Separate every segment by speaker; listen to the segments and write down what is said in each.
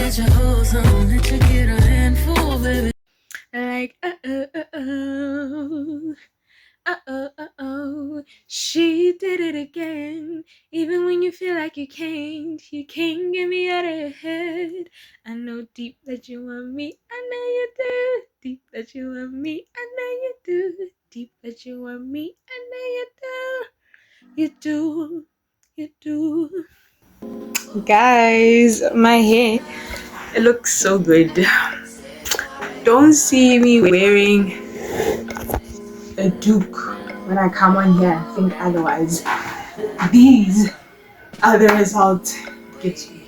Speaker 1: let you hold some, let you get a handful, baby. Like, she did it again. Even when you feel like you can't get me out of your head. I know deep that you want me, I know you do. Deep that you want me, I know you do. Deep that you want me, I know you do. You do, you do. Guys, my hair, it looks so good. Don't see me wearing a duke when I come on here and think otherwise. These are the results it gets me.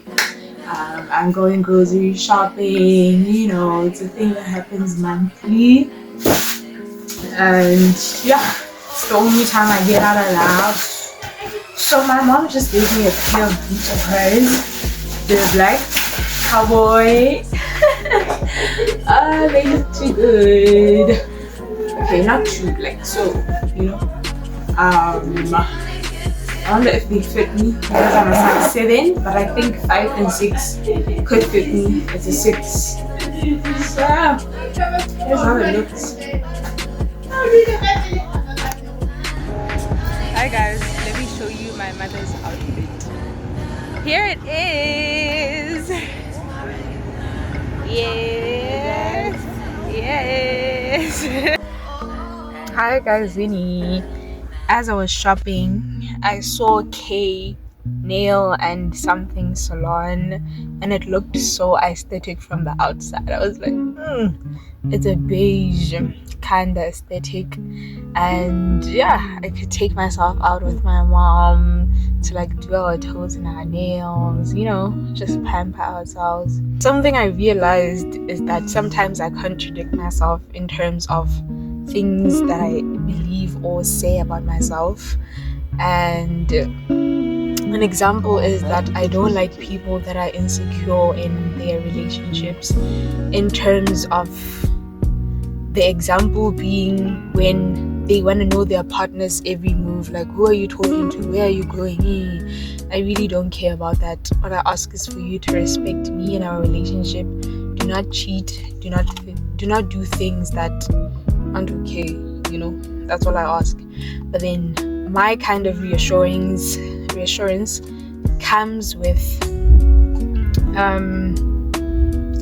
Speaker 1: I'm going grocery shopping, you know, it's a thing that happens monthly. And yeah, it's the only time I get out of the house. So my mom just gave me a pair of each of hers. They're black cowboy. They look too good. Okay, not too black, so you know. I wonder if they fit me because I'm a size 7, but I think 5 and 6 could fit me. It's a 6. So yeah, here's how it looks. Hi guys, let me show you my mother's outfit. Here it is. Yes, yes. Hi guys, Vinny. As I was shopping, I saw K nail and something salon, and it looked so aesthetic from the outside. I was like, it's a beige kind of aesthetic, and yeah, I could take myself out with my mom to like do our toes and our nails, you know, just pamper ourselves. Something I realized is that sometimes I contradict myself in terms of things that I believe or say about myself. And an example is that I don't like people that are insecure in their relationships, in terms of the example being when they want to know their partner's every move, like who are you talking to, where are you going. I really don't care about that. What I ask is for you to respect me in our relationship. Do not cheat, do not do things that aren't okay, you know. That's all I ask. But then my kind of reassurance comes with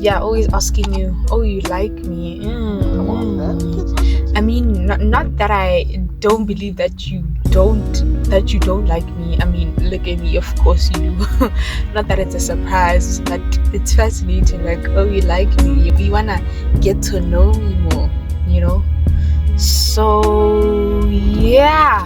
Speaker 1: always asking you, oh, you like me. I mean, not that I don't believe that you don't like me. I mean, look at me, of course you do. Not that it's a surprise, but it's fascinating. Like, oh, you like me, you wanna get to know me more, you know. So yeah,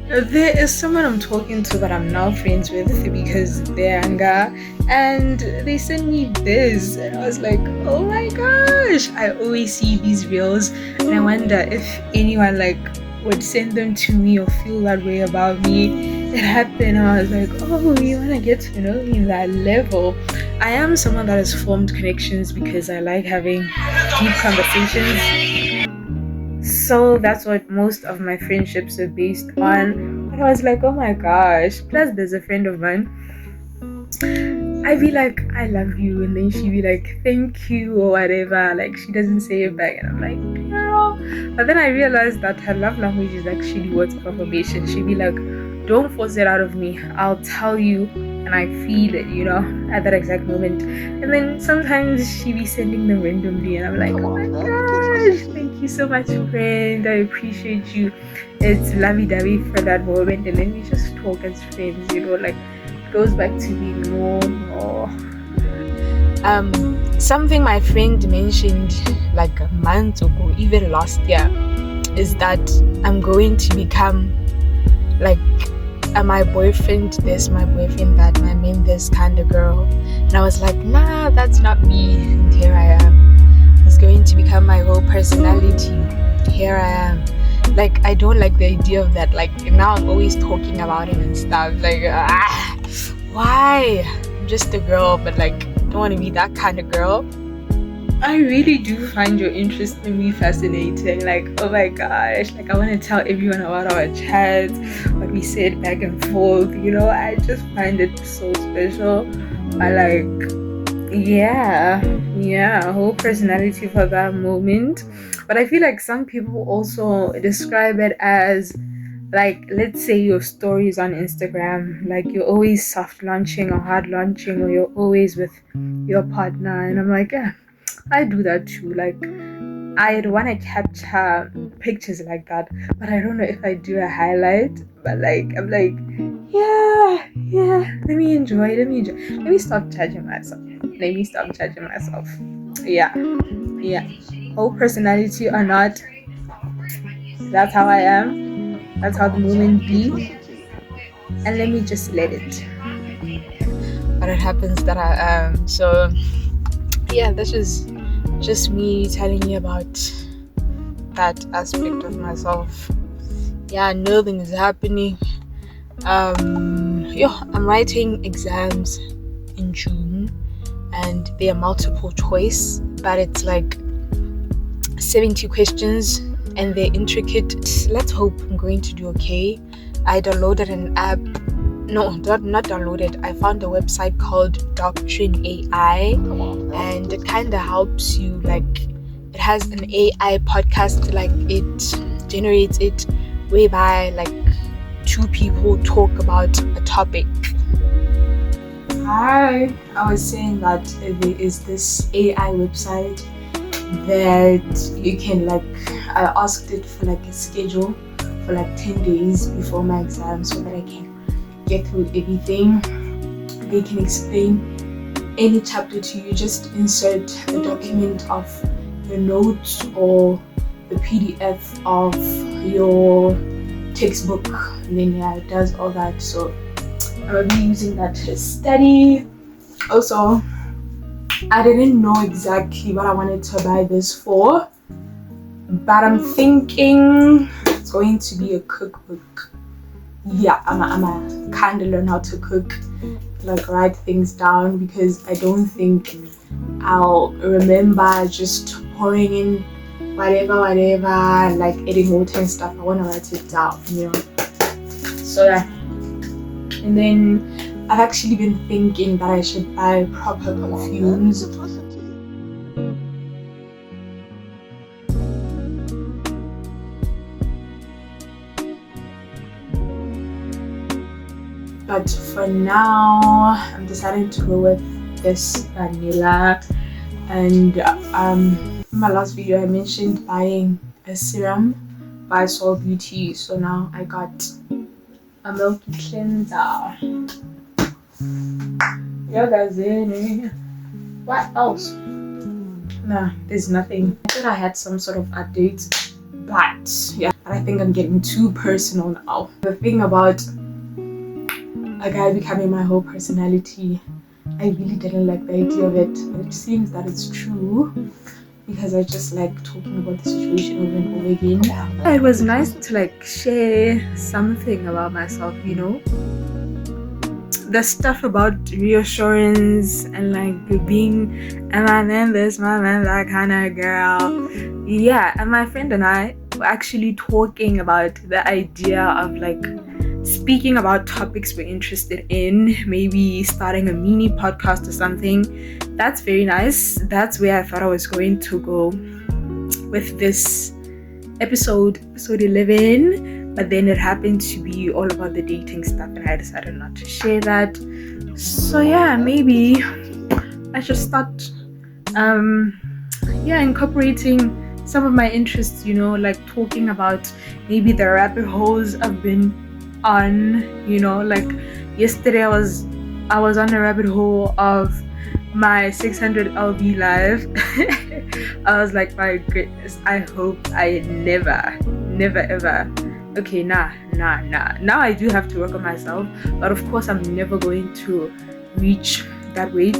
Speaker 1: there is someone I'm talking to that I'm now friends with because they're younger, and they sent me this, and I was like, oh my gosh, I always see these reels and I wonder if anyone like would send them to me or feel that way about me. It happened. I was like, oh, you want to get to know me that level. I am someone that has formed connections because I like having deep conversations. So that's what most of my friendships are based on. But I was like, oh my gosh. Plus, there's a friend of mine. I'd be like, I love you, and then she'd be like, thank you, or whatever. Like, she doesn't say it back, and I'm like, girl. But then I realized that her love language is actually words of affirmation. She'd be like, don't force it out of me. I'll tell you, and I feel it, you know, at that exact moment. And then sometimes she'd be sending them randomly, and I'm like, oh my gosh, thank you so much, friend. I appreciate you. It's lovey-dovey for that moment, and then we just talk as friends, you know, like. Goes back to being more. Something my friend mentioned like a month ago, even last year, is that I'm going to become like my boyfriend this, my boyfriend that, my main this kind of girl. And I was like, nah, that's not me. And here I am. He's going to become my whole personality. Here I am. Like, I don't like the idea of that. Like, now I'm always talking about him and stuff. Like, why? I'm just a girl, but like, don't want to be that kind of girl. I really do find your interest in me fascinating. Like, oh my gosh, like, I want to tell everyone about our chats, what we said back and forth, you know. I just find it so special. I like, yeah, whole personality for that moment. But I feel like some people also describe it as, like, let's say your stories on Instagram, like you're always soft launching or hard launching, or you're always with your partner. And I'm like, yeah, I do that too. Like, I'd want to capture pictures like that, but I don't know if I do a highlight. But like, I'm like, yeah, let me stop judging myself. Yeah, yeah. Whole personality or not, that's how I am. That's how the moment be. And let me just let it. But it happens that I am. So yeah, that's just me telling you about that aspect of myself. Yeah, nothing is happening. I'm writing exams in June, and they are multiple choice, but it's like 70 questions and they're intricate. Let's hope I'm going to do okay. I downloaded an app. No, not downloaded. I found a website called Doctrine AI, and it kind of helps you. Like, it has an AI podcast, like it generates it whereby like two people talk about a topic. I was saying that there is this AI website that you can, like, I asked it for like a schedule for like 10 days before my exam so that I can get through everything. They can explain any chapter to you. Just insert the document of your notes or the PDF of your textbook, and then yeah, it does all that. So I'll be using that to study. Also, I didn't know exactly what I wanted to buy this for, but I'm thinking it's going to be a cookbook. Yeah, I'm a kind of learn how to cook, like write things down, because I don't think I'll remember just pouring in whatever, like adding water and stuff. I want to write it down, So yeah. And then I've actually been thinking that I should buy proper perfumes. But for now, I'm deciding to go with this vanilla. And in my last video, I mentioned buying a serum by Soul Beauty. So now I got a milky cleanser. What else? Nah, there's nothing. I thought I had some sort of update, but yeah, I think I'm getting too personal now. The thing about a guy becoming my whole personality, I really didn't like the idea of it, but it seems that it's true, because I just like talking about the situation over and over again. Yeah, it was nice to like share something about myself, the stuff about reassurance and like being am I man this, my man that kind of girl. Yeah, and my friend and I were actually talking about the idea of like speaking about topics we're interested in, maybe starting a mini podcast or something. That's very nice. That's where I thought I was going to go with this episode 11, but then it happened to be all about the dating stuff and I decided not to share that. So yeah, maybe I should start incorporating some of my interests, like talking about maybe the rabbit holes I've been on, like yesterday I was on a rabbit hole of my 600 lb life. I was like, my goodness, I hope I never ever. Okay, now I do have to work on myself, but of course I'm never going to reach that weight.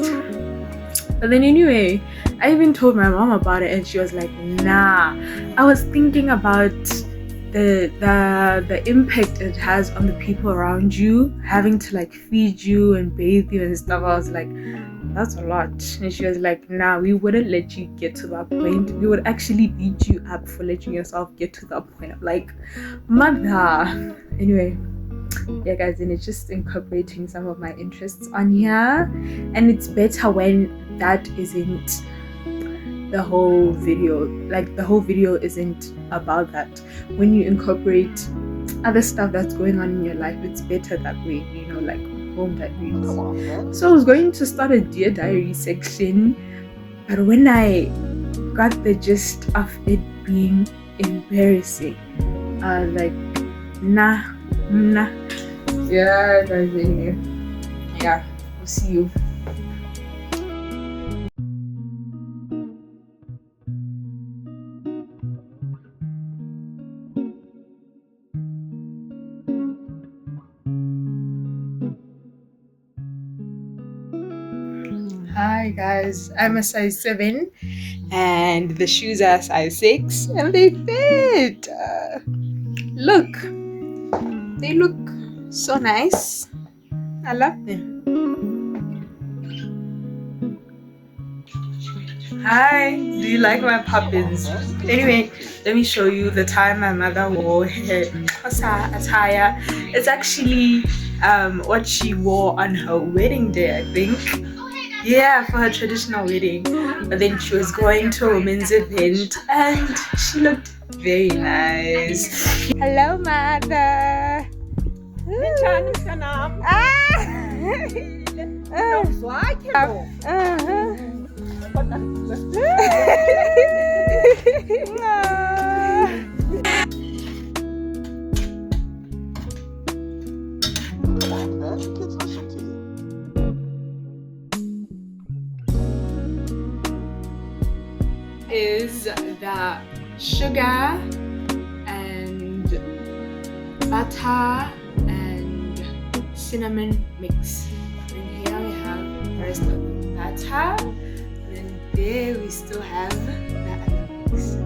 Speaker 1: But then anyway, I even told my mom about it and she was like, nah. I was thinking about the impact it has on the people around you, having to like feed you and bathe you and stuff. I was like, that's a lot. And she was like, nah, we wouldn't let you get to that point. We would actually beat you up for letting yourself get to that point. I'm like, mother. Anyway, yeah guys, and it's just incorporating some of my interests on here, and it's better when that isn't the whole video. Like the whole video isn't about that. When you incorporate other stuff that's going on in your life, it's better that way, you know, like home diaries. So I was going to start a dear diary section, but when I got the gist of it being embarrassing, I was like, nah. Yeah guys, anyway, yeah, we'll see you. Hi guys, I'm a size 7 and the shoes are size 6 and they fit. Look, they look so nice. I love them. Hi, do you like my puppets? Anyway, let me show you the time my mother wore her attire. It's actually what she wore on her wedding day, I think. Yeah, for her traditional wedding. But then she was going to a women's event and she looked very nice. Hello, mother. Is the sugar and butter and cinnamon mix. And here we have the rest of the batter, and then there we still have the other mix.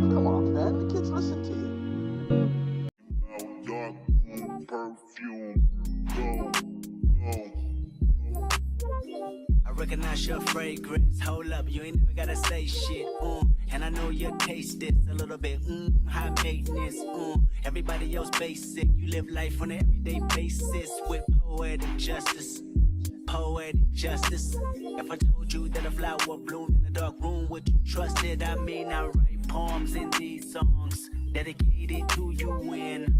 Speaker 2: Come on, man. The kids listen to you. Perfume.
Speaker 3: I recognize your fragrance. Hold up, you ain't never gotta say shit. And I know you taste it a little bit. High maintenance. Everybody else basic. You live life on an everyday basis with poetic justice. Poetic justice. If I told you that a flower bloomed in a dark room, would you trust it? I mean, I write poems in these songs dedicated to you when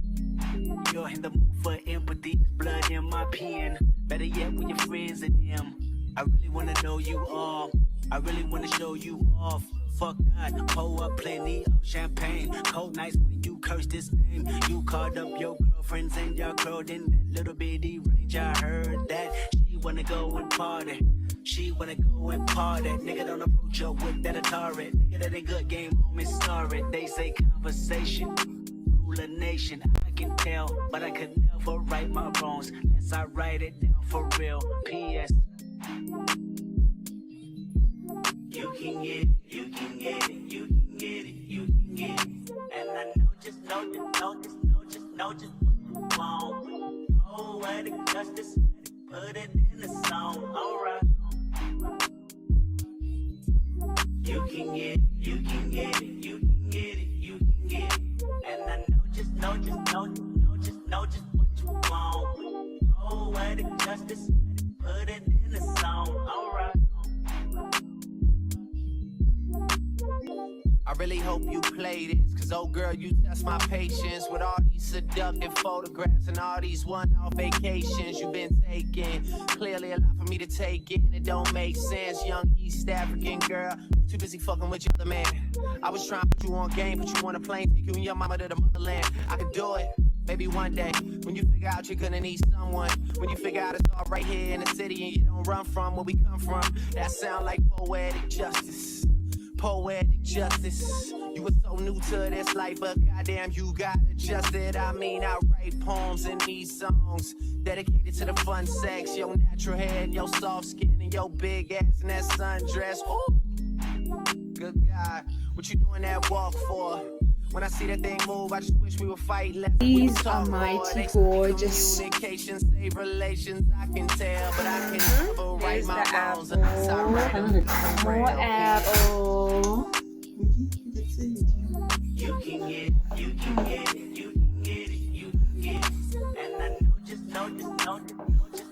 Speaker 3: you're in the mood for empathy. Blood in my pen. Better yet, when your friends are them. I really wanna know you all. I really wanna show you off. Fuck God, pour up plenty of champagne. Cold nights when you curse this name. You called up your girlfriends and y'all curled in that little bitty range. I heard that she wanna go and party. She wanna go and party. Nigga, don't approach her with that Atari. Nigga, that ain't good game, homie, sorry. They say conversation rule a nation. I can tell, but I could never right my wrongs unless I write it down for real. P.S. You can get it, you can get it, you can get it, you can get it. And I know, just what you want. Oh, what the justice, put it in the song, alright. You can get it, you can get it, you can get it, you can get it. And I know, just what you want. Oh, what the justice, put it in the song, alright.
Speaker 4: I really hope you play this, cause oh girl, you test my patience with all these seductive photographs and all these one-off vacations you've been taking. Clearly a lot for me to take in, it don't make sense. Young East African girl, you Too busy fucking with your other man. I was trying to put you on game, put you on a plane, take you and your mama to the motherland. I could do it. Maybe one day, when you figure out you're gonna need someone, when you figure out it's all right here in the city and you don't run from where we come from, that sound like poetic justice. Poetic justice. You were so new to this life, but goddamn, you got adjusted. I mean, I write poems in these songs dedicated to the fun sex, your natural hair and your soft skin and your big ass and that sundress. Ooh, good God, what you doing that walk for? When I see that thing move, I just wish we would fight less.
Speaker 1: These are mighty gorgeous.
Speaker 4: Communication, save relations, I can tell, but I can never write my wrongs.
Speaker 1: More apple.
Speaker 3: You can get it, you can get it, you can get it, you can get it. And I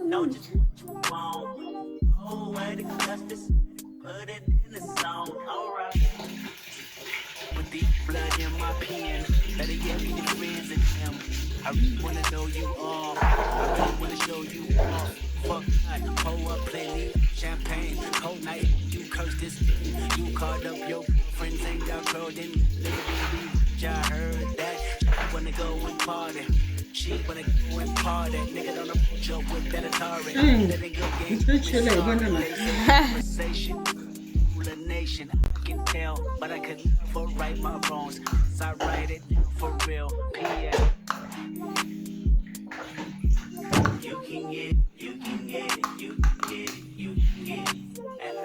Speaker 3: know just what you want. Oh, what it justice, put it in the song, alright. With the blood in my pen, better get me the friends and them. I really wanna know you all, I really wanna show you off. Fuck night, pour up plenty champagne. Whole night, you curse this thing. You called up your friends and y'all curled in. Little baby, y'all heard that. She wanna go and party. She wanna go and party. Nigga don't approach up with that Atari. Living good game. Conversation. Nation, I can tell, but I could never right my wrongs. So I write it for real. Yeah. You can get it, you can get it, you can get it, you can get it. And I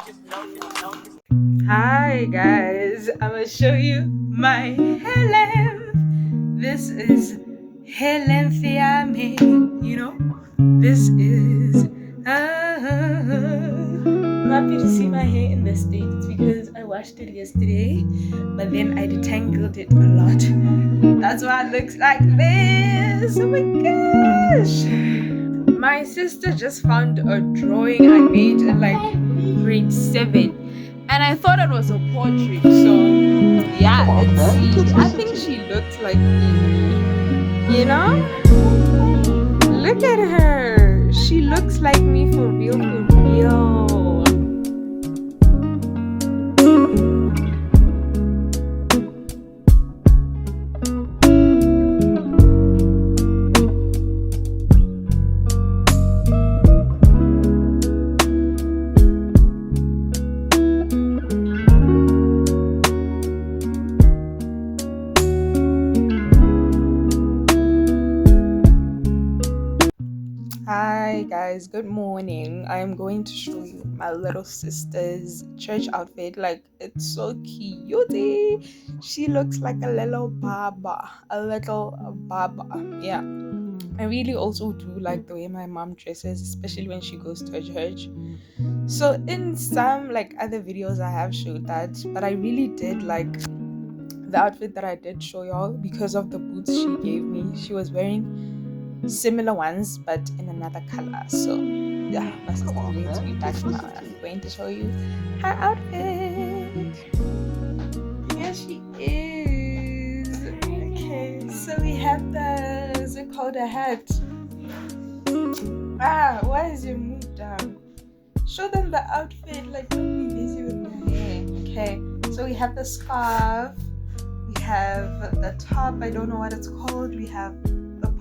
Speaker 3: just know this.
Speaker 1: Hi guys, I'm gonna show you my hair length. This is hair length Thiame, you know. This is I'm happy to see my hair in this state. It's because I washed it yesterday, but then I detangled it a lot. That's why it looks like this. Oh my gosh! My sister just found a drawing I made in like grade 7, and I thought it was a portrait. So yeah, I think she looks like me. You know? Look at her. She looks like me for real, for real. Hi guys, good morning. I am going to show you my little sister's church outfit. Like, it's so cute. She looks like a little baba. Yeah, I really also do like the way my mom dresses, especially when she goes to church. So in some like other videos I have showed that, but I really did like the outfit that I did show y'all because of the boots she gave me. She was wearing similar ones but in another color. So yeah, my sister's going to be back now. I'm going to show you her outfit. Here she is. Okay, so we have the, is it called a hat? Why is your mood down? Show them the outfit, like don't be busy with my hair. Okay, so we have the scarf, we have the top, I don't know what it's called, we have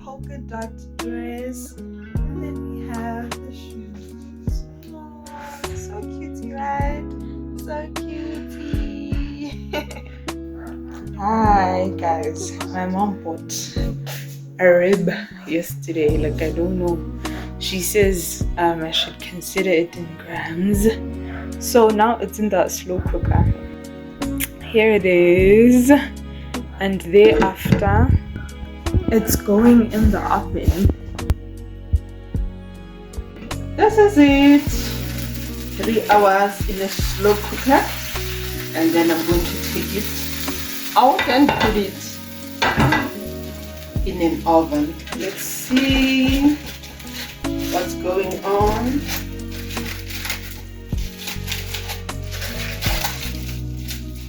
Speaker 1: polka dot dress, and then we have the shoes. Aww, so cutie, right? So cutie. Hi guys, my mom bought a rib yesterday. Like, I don't know, she says I should consider it in grams, so now it's in the slow cooker. Here it is, and thereafter it's going in the oven. This is it. 3 hours in a slow cooker, and then I'm going to take it out and put it in an oven. Let's see what's going on.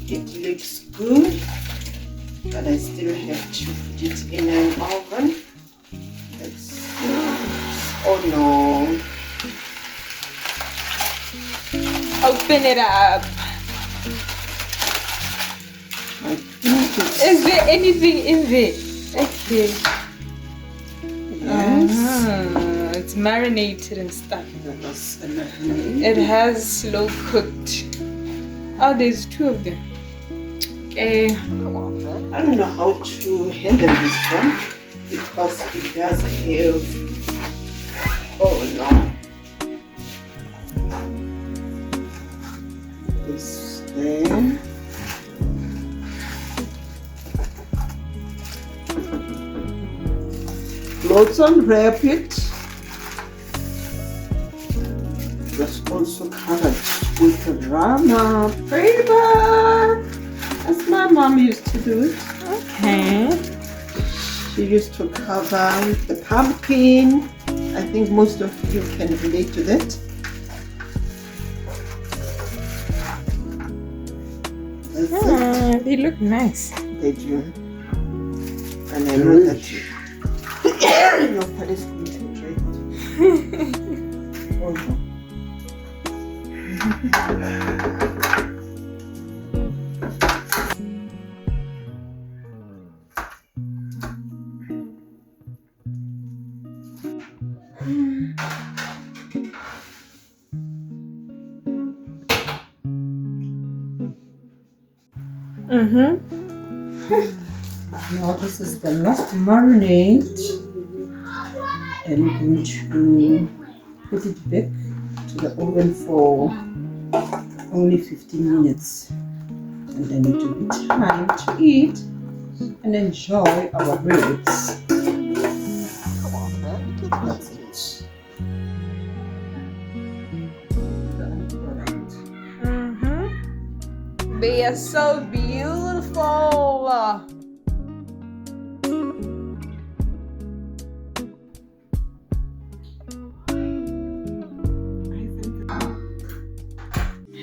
Speaker 1: It looks good, but I still have to put it in an oven. Let's see. Oh no. Open it up. Is there anything in there? Okay.
Speaker 5: Yes.
Speaker 1: It's marinated and stuff.
Speaker 5: That's a marinade.
Speaker 1: It has slow cooked. Oh, there's 2 of them. Okay.
Speaker 2: Come on, man.
Speaker 5: I don't know how to handle this one because it does have. Oh no. This there. Let's unwrap it. That's also covered with a drama paper. As my mom used to do it.
Speaker 1: Okay.
Speaker 5: She used to cover the pumpkin. I think most of you can relate to that. That's it.
Speaker 1: They look nice.
Speaker 5: They do. And I know that your father is going to enjoy it. Oh no. Now this is the last marinade. And we're going to put it back to the oven for only 15 minutes. And then it will be time to eat and enjoy our ribs.
Speaker 2: Come on, man. The kids
Speaker 5: That's
Speaker 2: listen to you.
Speaker 5: it.
Speaker 1: They are so beautiful.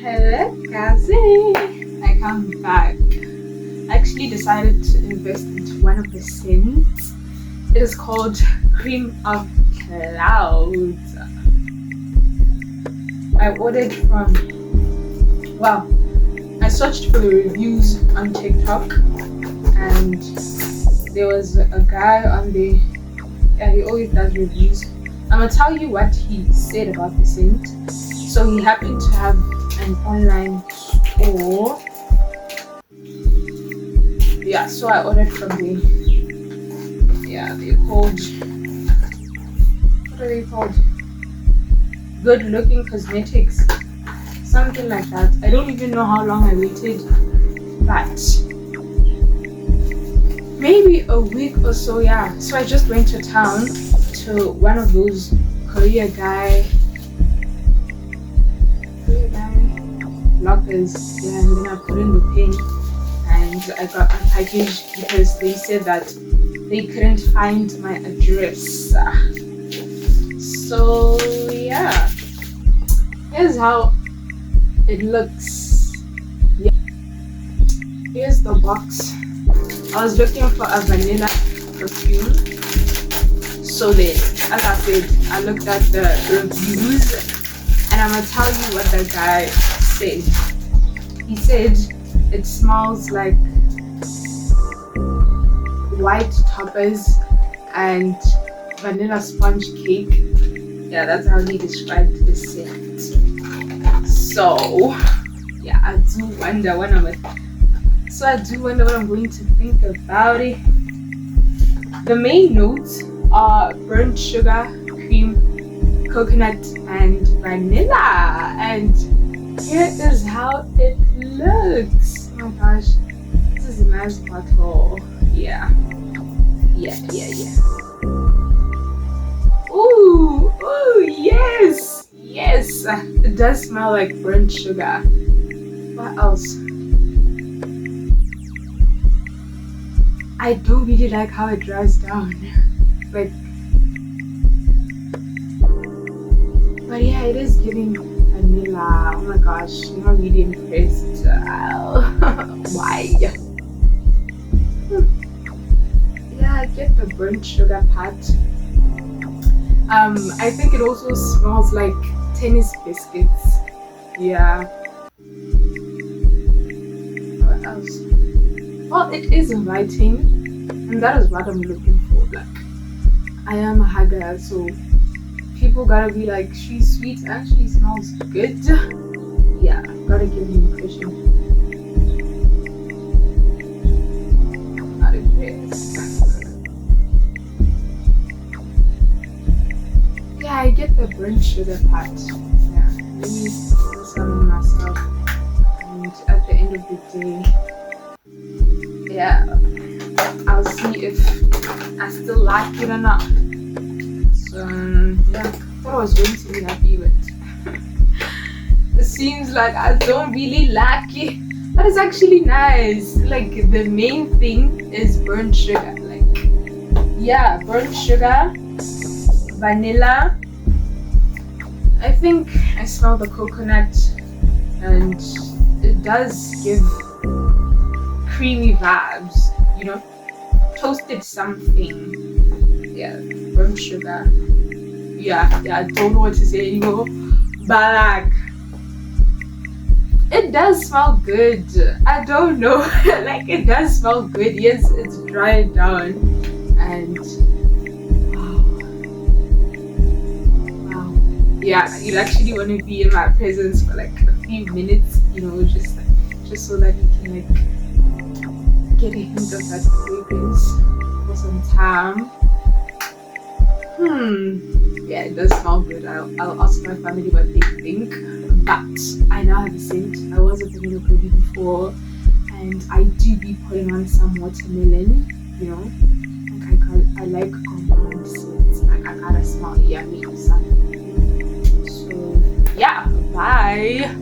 Speaker 1: Hello, Kazi. I come back. I actually decided to invest into one of the scents. It is called Cream of Clouds. I ordered from, well, I searched for the reviews on TikTok and there was a guy on the, yeah, he always does reviews. I'm gonna tell you what he said about the scent. So he happened to have an online store. Yeah, so I ordered from the, yeah, they're called, what are they called? Good Looking Cosmetics, something like that. I don't even know how long I waited, but maybe a week or so. Yeah, so I just went to town to one of those Korea guy lockers, yeah, and then I put in the pin and I got unpackaged because they said that they couldn't find my address. So yeah, here's how it looks. Yeah. Here's the box. I was looking for a vanilla perfume. So then, as I said, I looked at the reviews and I'm gonna tell you what the guy said. He said it smells like white toppers and vanilla sponge cake. Yeah, that's how he described the scent. So yeah, I do wonder what I'm going to think about it. The main notes are burnt sugar, cream, coconut, and vanilla. And here is how it looks. Oh my gosh, this is a nice bottle. Yeah. Ooh, yes. It does smell like burnt sugar. What else? I don't really like how it dries down. But yeah, it is giving vanilla. Oh my gosh, I'm not really impressed. Why? Yeah, I get the burnt sugar part. I think it also smells like tennis biscuits. Yeah. What else? Well, it is inviting, and that is what I'm looking for. Like, I am a hugger, so people gotta be like, she's sweet and she smells good. Yeah, gotta give the impression. Not impressed. Yeah, I get the burnt sugar part. Yeah, let me put some on myself. And at the end of the day, yeah, I'll see if I still like it or not. So, yeah, I thought I was going to be happy, but it seems like I don't really like it. But it's actually nice. Like, the main thing is burnt sugar. Like, yeah, burnt sugar, vanilla. I think I smell the coconut, and it does give creamy vibes, you know, toasted something. Yeah, burnt sugar. Yeah, I don't know what to say anymore, but like, it does smell good. I don't know, like, it does smell good. Yes, it's dried down, and wow, yeah, you'd actually want to be in my presence for like a few minutes, you know, just so that you can like get a hint of that fragrance for some time. Yeah, it does smell good. I'll ask my family what they think, but I now have a scent. I was a vanilla baby before, and I do be putting on some watermelon, you know. Like, I like compound scents. Like, I gotta smell yummy or something. So yeah, bye.